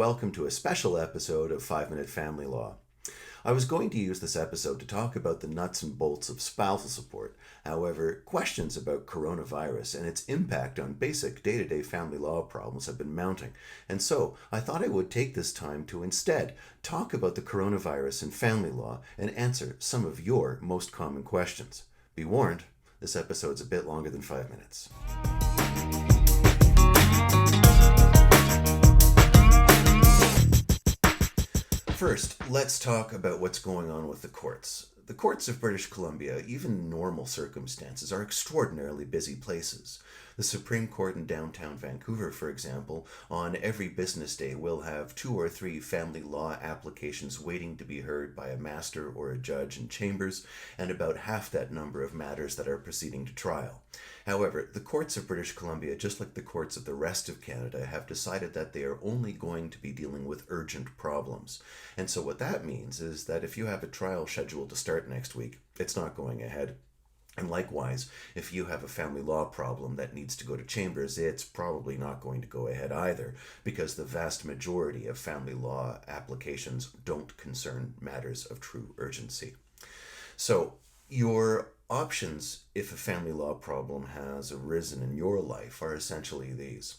welcome to a special episode of 5-Minute Family Law. I was going to use this episode to talk about the nuts and bolts of spousal support. However, questions about coronavirus and its impact on basic day-to-day family law problems have been mounting, and so I thought I would take this time to instead talk about the coronavirus and family law and answer some of your most common questions. Be warned, this episode's a bit longer than 5 minutes. First, let's talk about what's going on with the courts. The courts of British Columbia, even in normal circumstances, are extraordinarily busy places. The Supreme Court in downtown Vancouver, for example, on every business day will have 2 or 3 family law applications waiting to be heard by a master or a judge in chambers, and about half that number of matters that are proceeding to trial. However, the courts of British Columbia, just like the courts of the rest of Canada, have decided that they are only going to be dealing with urgent problems. And so what that means is that if you have a trial scheduled to start next week, it's not going ahead. And likewise, if you have a family law problem that needs to go to chambers, it's probably not going to go ahead either, because the vast majority of family law applications don't concern matters of true urgency. So your options, if a family law problem has arisen in your life, are essentially these.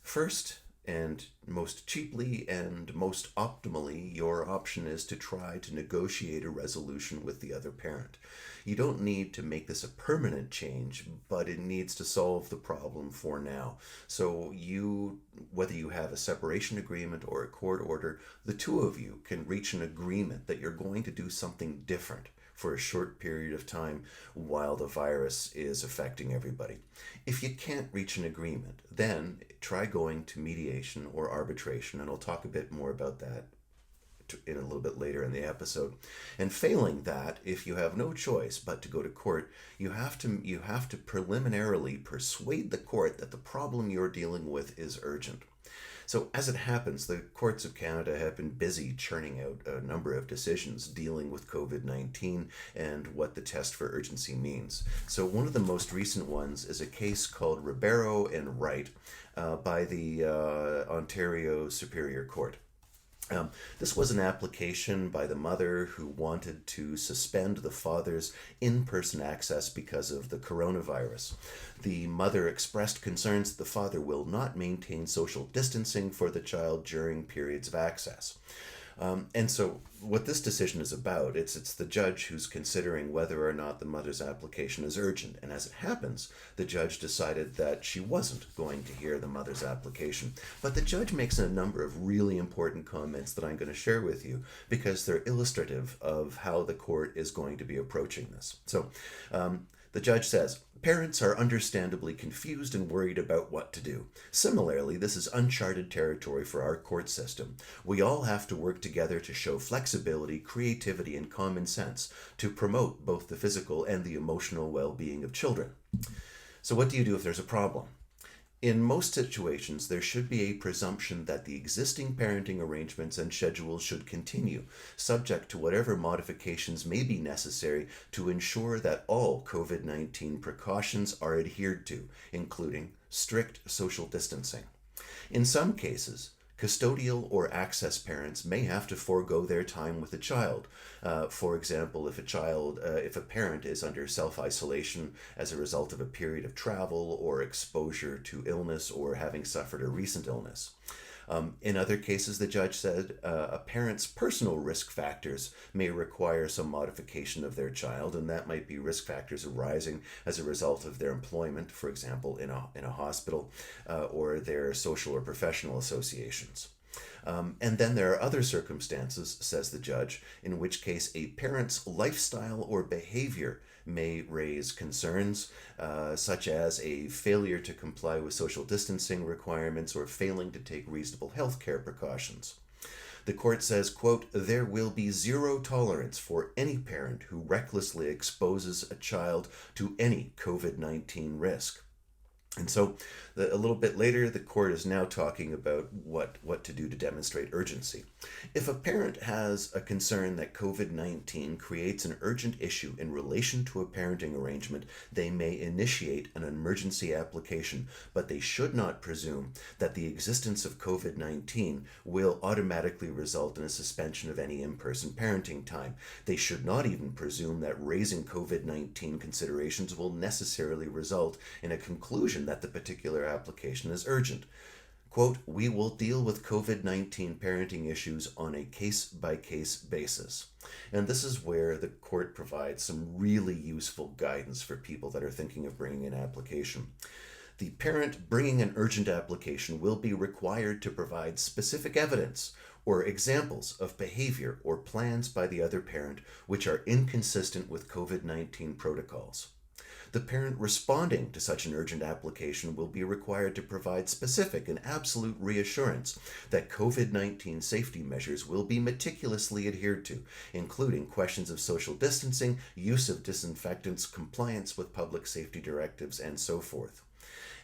First, and most cheaply and most optimally, your option is to try to negotiate a resolution with the other parent. You don't need to make this a permanent change, but it needs to solve the problem for now. So whether you have a separation agreement or a court order, the two of you can reach an agreement that you're going to do something different for a short period of time while the virus is affecting everybody. If you can't reach an agreement, then try going to mediation or arbitration, and I'll talk a bit more about that in a little bit later in the episode. And failing that, if you have no choice but to go to court, you have to preliminarily persuade the court that the problem you're dealing with is urgent. So as it happens, the courts of Canada have been busy churning out a number of decisions dealing with COVID-19 and what the test for urgency means. So one of the most recent ones is a case called Ribeiro and Wright by the Ontario Superior Court. This was an application by the mother who wanted to suspend the father's in-person access because of the coronavirus. The mother expressed concerns that the father will not maintain social distancing for the child during periods of access. And so what this decision is about, it's the judge who's considering whether or not the mother's application is urgent. And as it happens, the judge decided that she wasn't going to hear the mother's application. But the judge makes a number of really important comments that I'm going to share with you because they're illustrative of how the court is going to be approaching this. So the judge says, "Parents are understandably confused and worried about what to do. Similarly, this is uncharted territory for our court system. We all have to work together to show flexibility, creativity, and common sense to promote both the physical and the emotional well-being of children." So what do you do if there's a problem? In most situations, there should be a presumption that the existing parenting arrangements and schedules should continue, subject to whatever modifications may be necessary to ensure that all COVID-19 precautions are adhered to, including strict social distancing. In some cases, custodial or access parents may have to forego their time with the child. For example, if a parent is under self-isolation as a result of a period of travel or exposure to illness or having suffered a recent illness. In other cases, the judge said a parent's personal risk factors may require some modification of their child, and that might be risk factors arising as a result of their employment, for example, in a hospital, or their social or professional associations. And then there are other circumstances, says the judge, in which case a parent's lifestyle or behavior may raise concerns, such as a failure to comply with social distancing requirements or failing to take reasonable health care precautions. The court says, quote, "There will be zero tolerance for any parent who recklessly exposes a child to any COVID-19 risk." And so a little bit later, the court is now talking about what to do to demonstrate urgency. If a parent has a concern that COVID-19 creates an urgent issue in relation to a parenting arrangement, they may initiate an emergency application, but they should not presume that the existence of COVID-19 will automatically result in a suspension of any in-person parenting time. They should not even presume that raising COVID-19 considerations will necessarily result in a conclusion that the particular application is urgent. Quote, we will deal with COVID-19 parenting issues on a case-by-case basis. And this is where the court provides some really useful guidance for people that are thinking of bringing an application. The parent bringing an urgent application will be required to provide specific evidence or examples of behavior or plans by the other parent which are inconsistent with COVID-19 protocols. The parent responding to such an urgent application will be required to provide specific and absolute reassurance that COVID-19 safety measures will be meticulously adhered to, including questions of social distancing, use of disinfectants, compliance with public safety directives, and so forth.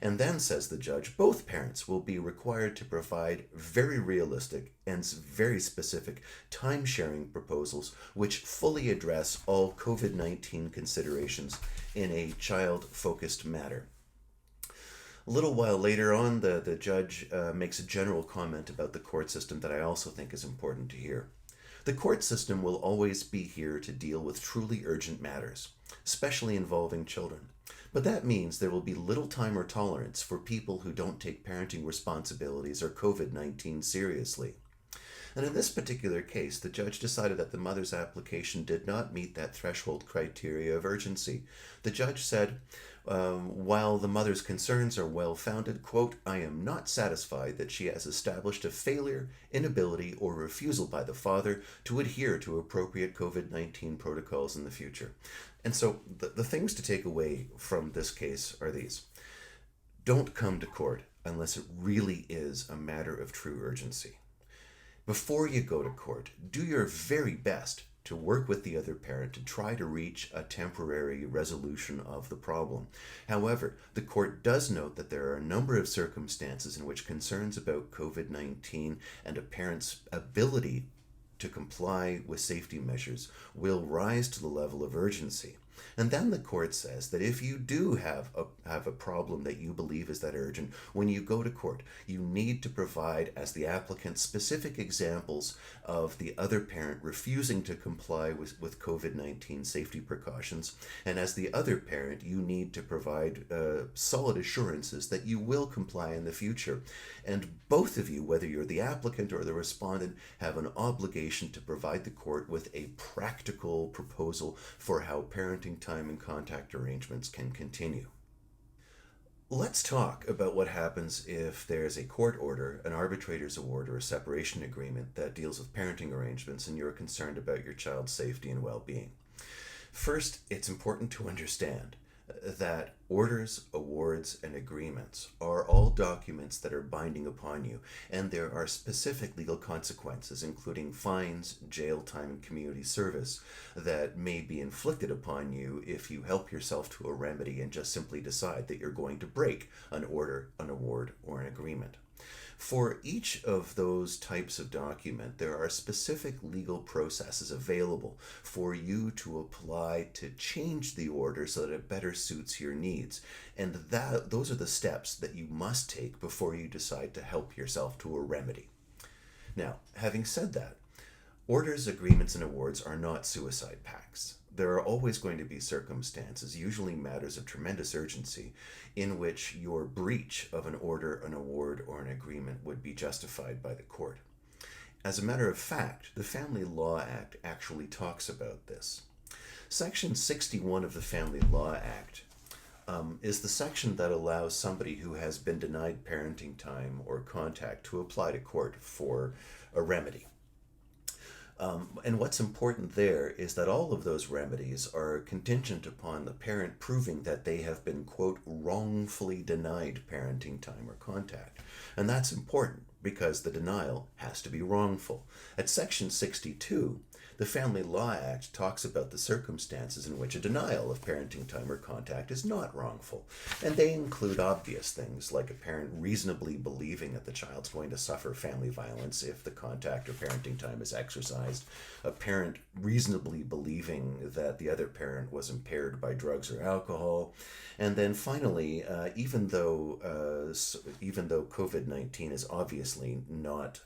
And then, says the judge, both parents will be required to provide very realistic and very specific time-sharing proposals which fully address all COVID-19 considerations in a child-focused manner. A little while later on, the judge makes a general comment about the court system that I also think is important to hear. The court system will always be here to deal with truly urgent matters, especially involving children. But that means there will be little time or tolerance for people who don't take parenting responsibilities or COVID-19 seriously. And in this particular case, the judge decided that the mother's application did not meet that threshold criteria of urgency. The judge said, while the mother's concerns are well-founded, quote, I am not satisfied that she has established a failure, inability, or refusal by the father to adhere to appropriate COVID-19 protocols in the future. And so the things to take away from this case are these. Don't come to court unless it really is a matter of true urgency. Before you go to court, do your very best to work with the other parent to try to reach a temporary resolution of the problem. However, the court does note that there are a number of circumstances in which concerns about COVID-19 and a parent's ability to comply with safety measures will rise to the level of urgency. And then the court says that if you do have a problem that you believe is that urgent, when you go to court, you need to provide, as the applicant, specific examples of the other parent refusing to comply with COVID-19 safety precautions. And as the other parent, you need to provide solid assurances that you will comply in the future. And both of you, whether you're the applicant or the respondent, have an obligation to provide the court with a practical proposal for how parenting time and contact arrangements can continue. Let's talk about what happens if there's a court order, an arbitrator's award, or a separation agreement that deals with parenting arrangements and you're concerned about your child's safety and well-being. First, it's important to understand that orders, awards, and agreements are all documents that are binding upon you, and there are specific legal consequences, including fines, jail time, and community service, that may be inflicted upon you if you help yourself to a remedy and just simply decide that you're going to break an order, an award, or an agreement. For each of those types of document, there are specific legal processes available for you to apply to change the order so that it better suits your needs. And those are the steps that you must take before you decide to help yourself to a remedy. Now, having said that, orders, agreements, and awards are not suicide pacts. There are always going to be circumstances, usually matters of tremendous urgency, in which your breach of an order, an award, or an agreement would be justified by the court. As a matter of fact, the Family Law Act actually talks about this. Section 61 of the Family Law Act is the section that allows somebody who has been denied parenting time or contact to apply to court for a remedy. And what's important there is that all of those remedies are contingent upon the parent proving that they have been, quote, wrongfully denied parenting time or contact. And that's important because the denial has to be wrongful. At Section 62, The Family Law Act talks about the circumstances in which a denial of parenting time or contact is not wrongful, and they include obvious things like a parent reasonably believing that the child's going to suffer family violence if the contact or parenting time is exercised, a parent reasonably believing that the other parent was impaired by drugs or alcohol, and then finally, even though COVID-19 is obviously not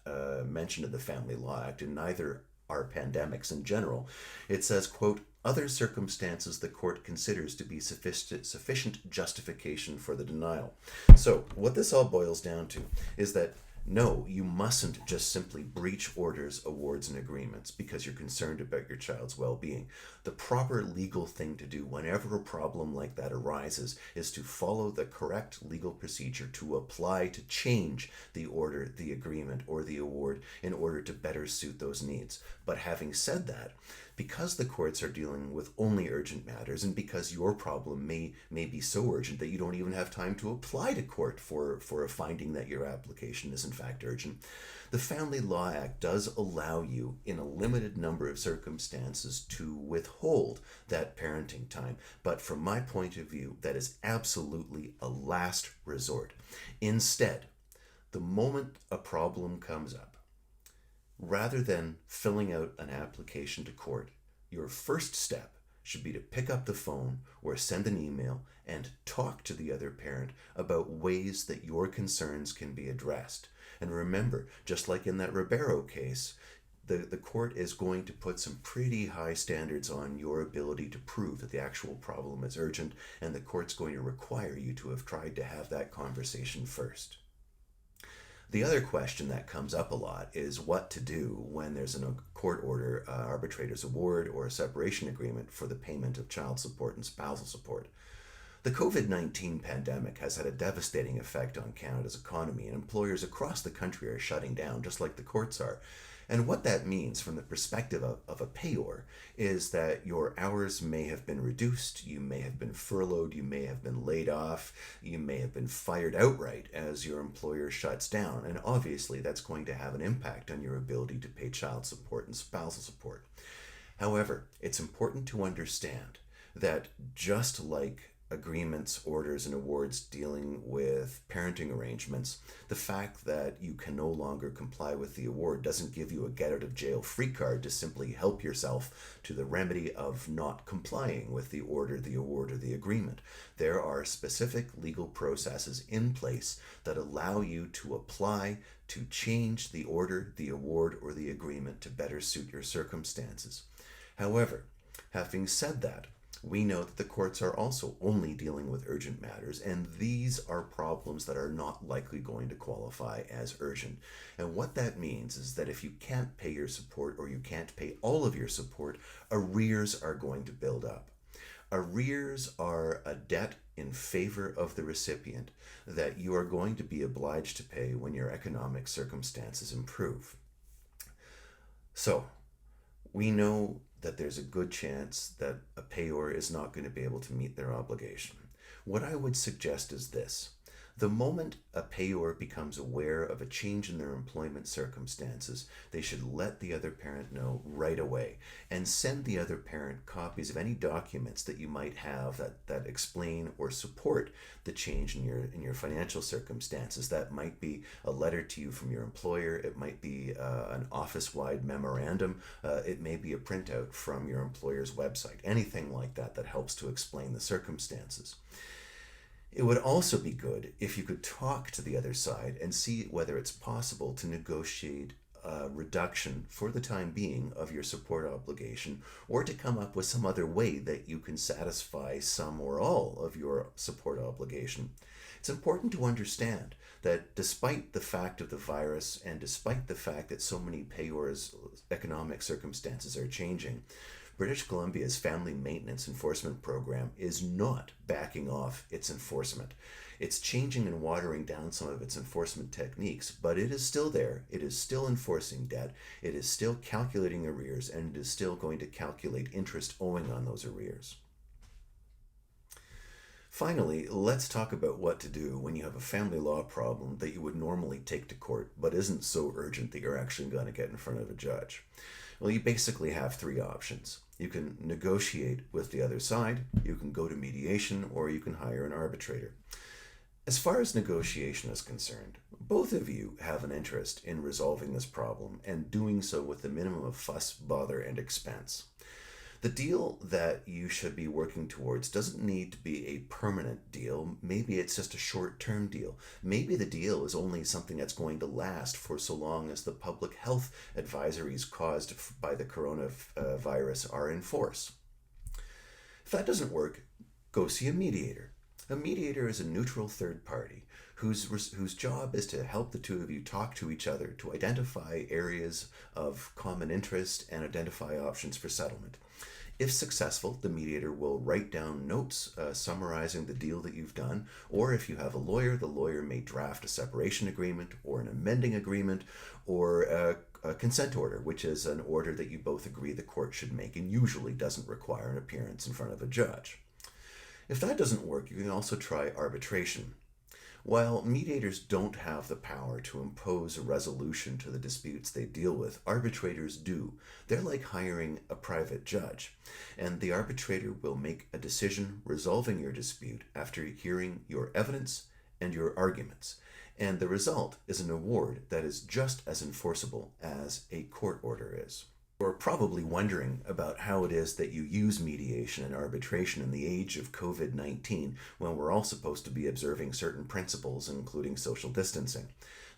mentioned in the Family Law Act, and neither are pandemics in general, it says, quote, other circumstances the court considers to be sufficient justification for the denial. So what this all boils down to is that no, you mustn't just simply breach orders, awards, and agreements because you're concerned about your child's well-being. The proper legal thing to do whenever a problem like that arises is to follow the correct legal procedure to apply to change the order, the agreement, or the award in order to better suit those needs. But having said that, because the courts are dealing with only urgent matters, and because your problem may be so urgent that you don't even have time to apply to court for a finding that your application is in fact urgent, the Family Law Act does allow you, in a limited number of circumstances, to withhold that parenting time. But from my point of view, that is absolutely a last resort. Instead, the moment a problem comes up, rather than filling out an application to court, your first step should be to pick up the phone or send an email and talk to the other parent about ways that your concerns can be addressed. And remember, just like in that Ribeiro case, the court is going to put some pretty high standards on your ability to prove that the actual problem is urgent, and the court's going to require you to have tried to have that conversation first. The other question that comes up a lot is what to do when there's a court order, arbitrator's award, or a separation agreement for the payment of child support and spousal support. The COVID-19 pandemic has had a devastating effect on Canada's economy, and employers across the country are shutting down, just like the courts are. And what that means from the perspective of a payor is that your hours may have been reduced, you may have been furloughed, you may have been laid off, you may have been fired outright as your employer shuts down. And obviously that's going to have an impact on your ability to pay child support and spousal support. However, it's important to understand that just like agreements, orders, and awards dealing with parenting arrangements, the fact that you can no longer comply with the award doesn't give you a get-out-of-jail-free card to simply help yourself to the remedy of not complying with the order, the award, or the agreement. There are specific legal processes in place that allow you to apply to change the order, the award, or the agreement to better suit your circumstances. However, having said that, we know that the courts are also only dealing with urgent matters, and these are problems that are not likely going to qualify as urgent. And what that means is that if you can't pay your support, or you can't pay all of your support, arrears are going to build up. Arrears are a debt in favor of the recipient that you are going to be obliged to pay when your economic circumstances improve. So, we know that there's a good chance that a payor is not going to be able to meet their obligation. What I would suggest is this. The moment a payor becomes aware of a change in their employment circumstances, they should let the other parent know right away and send the other parent copies of any documents that you might have that explain or support the change in your financial circumstances. That might be a letter to you from your employer. It might be an office-wide memorandum. It may be a printout from your employer's website. Anything like that that helps to explain the circumstances. It would also be good if you could talk to the other side and see whether it's possible to negotiate a reduction for the time being of your support obligation, or to come up with some other way that you can satisfy some or all of your support obligation. It's important to understand that despite the fact of the virus, and despite the fact that so many payors' economic circumstances are changing, British Columbia's Family Maintenance Enforcement Program is not backing off its enforcement. It's changing and watering down some of its enforcement techniques, but it is still there. It is still enforcing debt. It is still calculating arrears, and it is still going to calculate interest owing on those arrears. Finally, let's talk about what to do when you have a family law problem that you would normally take to court, but isn't so urgent that you're actually going to get in front of a judge. Well, you basically have three options. You can negotiate with the other side, you can go to mediation, or you can hire an arbitrator. As far as negotiation is concerned, both of you have an interest in resolving this problem and doing so with the minimum of fuss, bother, and expense. The deal that you should be working towards doesn't need to be a permanent deal. Maybe it's just a short-term deal. Maybe the deal is only something that's going to last for so long as the public health advisories caused by the coronavirus are in force. If that doesn't work, go see a mediator. A mediator is a neutral third party whose job is to help the two of you talk to each other to identify areas of common interest and identify options for settlement. If successful, the mediator will write down notes summarizing the deal that you've done, or if you have a lawyer, the lawyer may draft a separation agreement or an amending agreement or a consent order, which is an order that you both agree the court should make and usually doesn't require an appearance in front of a judge. If that doesn't work, you can also try arbitration. While mediators don't have the power to impose a resolution to the disputes they deal with, arbitrators do. They're like hiring a private judge, and the arbitrator will make a decision resolving your dispute after hearing your evidence and your arguments, and the result is an award that is just as enforceable as a court order is. You're probably wondering about how it is that you use mediation and arbitration in the age of COVID-19 when we're all supposed to be observing certain principles, including social distancing.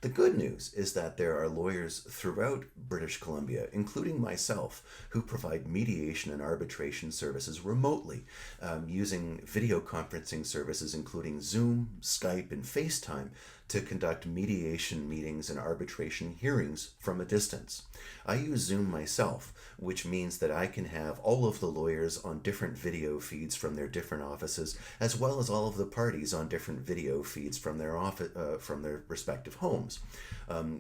The good news is that there are lawyers throughout British Columbia, including myself, who provide mediation and arbitration services remotely, using video conferencing services including Zoom, Skype, and FaceTime to conduct mediation meetings and arbitration hearings from a distance. I use Zoom myself, which means that I can have all of the lawyers on different video feeds from their different offices, as well as all of the parties on different video feeds from their from their respective homes.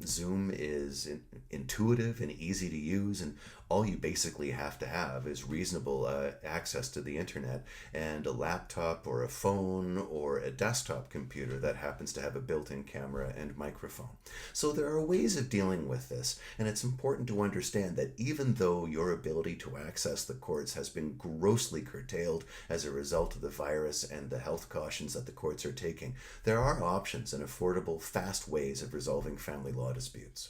Zoom is intuitive and easy to use, and all you basically have to have is reasonable access to the internet and a laptop or a phone or a desktop computer that happens to have a built-in camera and microphone. So there are ways of dealing with this, and it's important to understand that even though your ability to access the courts has been grossly curtailed as a result of the virus and the health cautions that the courts are taking, there are options and affordable, fast ways of resolving family law disputes.